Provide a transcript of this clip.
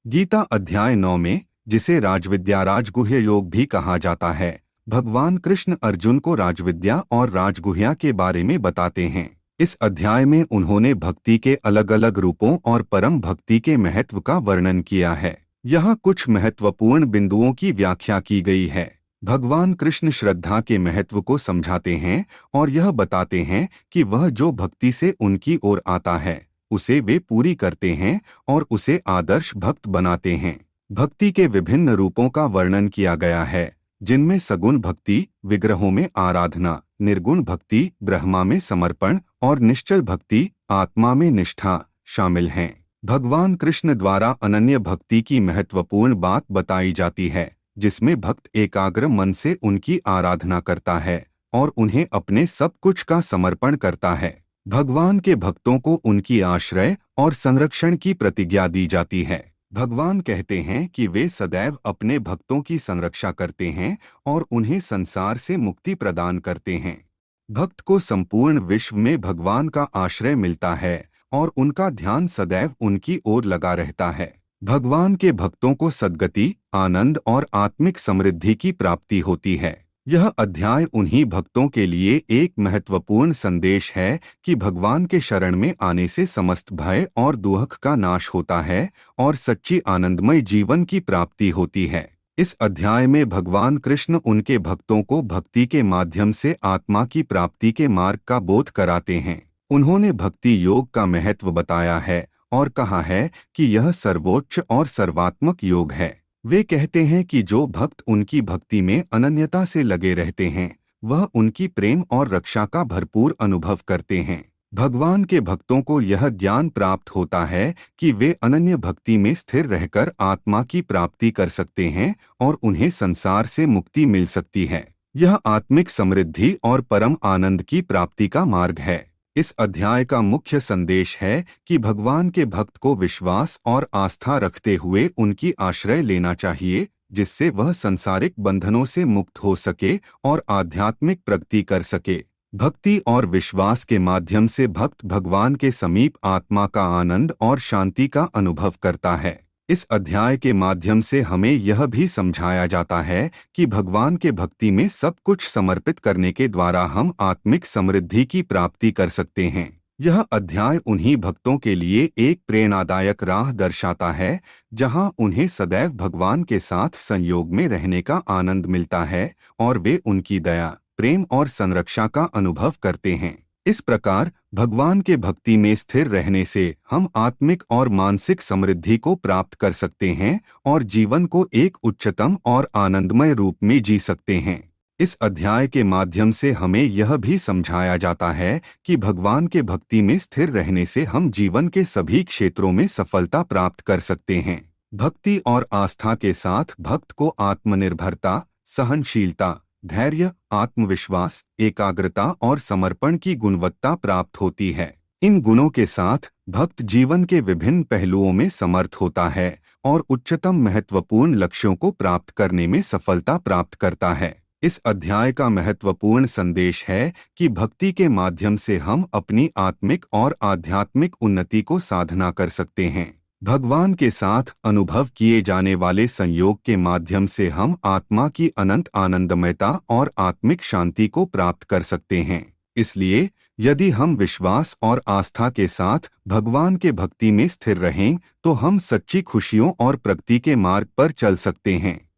गीता अध्याय 9 में, जिसे राजविद्या राजगुह्य योग भी कहा जाता है, भगवान कृष्ण अर्जुन को राजविद्या और राजगुह्या के बारे में बताते हैं। इस अध्याय में उन्होंने भक्ति के अलग अलग रूपों और परम भक्ति के महत्व का वर्णन किया है। यहाँ कुछ महत्वपूर्ण बिंदुओं की व्याख्या की गई है। भगवान कृष्ण श्रद्धा के महत्व को समझाते हैं और यह बताते हैं कि वह जो भक्ति से उनकी ओर आता है उसे वे पूरी करते हैं और उसे आदर्श भक्त बनाते हैं। भक्ति के विभिन्न रूपों का वर्णन किया गया है, जिनमें सगुण भक्ति, विग्रहों में आराधना, निर्गुण भक्ति, ब्रह्मा में समर्पण और निश्चल भक्ति, आत्मा में निष्ठा शामिल हैं। भगवान कृष्ण द्वारा अनन्य भक्ति की महत्वपूर्ण बात बताई जाती है, जिसमें भक्त एकाग्र मन से उनकी आराधना करता है और उन्हें अपने सब कुछ का समर्पण करता है। भगवान के भक्तों को उनकी आश्रय और संरक्षण की प्रतिज्ञा दी जाती है। भगवान कहते हैं कि वे सदैव अपने भक्तों की संरक्षा करते हैं और उन्हें संसार से मुक्ति प्रदान करते हैं। भक्त को संपूर्ण विश्व में भगवान का आश्रय मिलता है और उनका ध्यान सदैव उनकी ओर लगा रहता है। भगवान के भक्तों को सद्गति, आनंद और आत्मिक समृद्धि की प्राप्ति होती है। यह अध्याय उन्हीं भक्तों के लिए एक महत्वपूर्ण संदेश है कि भगवान के शरण में आने से समस्त भय और दुख का नाश होता है और सच्ची आनंदमय जीवन की प्राप्ति होती है। इस अध्याय में भगवान कृष्ण उनके भक्तों को भक्ति के माध्यम से आत्मा की प्राप्ति के मार्ग का बोध कराते हैं। उन्होंने भक्ति योग का महत्व बताया है और कहा है कि यह सर्वोच्च और सर्वात्मक योग है। वे कहते हैं कि जो भक्त उनकी भक्ति में अनन्यता से लगे रहते हैं, वह उनकी प्रेम और रक्षा का भरपूर अनुभव करते हैं। भगवान के भक्तों को यह ज्ञान प्राप्त होता है कि वे अनन्य भक्ति में स्थिर रहकर आत्मा की प्राप्ति कर सकते हैं और उन्हें संसार से मुक्ति मिल सकती है। यह आत्मिक समृद्धि और परम आनंद की प्राप्ति का मार्ग है। इस अध्याय का मुख्य संदेश है कि भगवान के भक्त को विश्वास और आस्था रखते हुए उनकी आश्रय लेना चाहिए, जिससे वह सांसारिक बंधनों से मुक्त हो सके और आध्यात्मिक प्रगति कर सके। भक्ति और विश्वास के माध्यम से भक्त भगवान के समीप आत्मा का आनंद और शांति का अनुभव करता है। इस अध्याय के माध्यम से हमें यह भी समझाया जाता है कि भगवान के भक्ति में सब कुछ समर्पित करने के द्वारा हम आत्मिक समृद्धि की प्राप्ति कर सकते हैं। यह अध्याय उन्हीं भक्तों के लिए एक प्रेरणादायक राह दर्शाता है, जहां उन्हें सदैव भगवान के साथ संयोग में रहने का आनंद मिलता है और वे उनकी दया, प्रेम और संरक्षा का अनुभव करते हैं। इस प्रकार भगवान के भक्ति में स्थिर रहने से हम आत्मिक और मानसिक समृद्धि को प्राप्त कर सकते हैं और जीवन को एक उच्चतम और आनंदमय रूप में जी सकते हैं। इस अध्याय के माध्यम से हमें यह भी समझाया जाता है कि भगवान के भक्ति में स्थिर रहने से हम जीवन के सभी क्षेत्रों में सफलता प्राप्त कर सकते हैं। भक्ति और आस्था के साथ भक्त को आत्मनिर्भरता, सहनशीलता, धैर्य, आत्मविश्वास, एकाग्रता और समर्पण की गुणवत्ता प्राप्त होती है। इन गुणों के साथ भक्त जीवन के विभिन्न पहलुओं में समर्थ होता है और उच्चतम महत्वपूर्ण लक्ष्यों को प्राप्त करने में सफलता प्राप्त करता है। इस अध्याय का महत्वपूर्ण संदेश है कि भक्ति के माध्यम से हम अपनी आत्मिक और आध्यात्मिक उन्नति को साधना कर सकते हैं। भगवान के साथ अनुभव किए जाने वाले संयोग के माध्यम से हम आत्मा की अनंत आनंदमयता और आत्मिक शांति को प्राप्त कर सकते हैं। इसलिए यदि हम विश्वास और आस्था के साथ भगवान के भक्ति में स्थिर रहें, तो हम सच्ची खुशियों और प्रगति के मार्ग पर चल सकते हैं।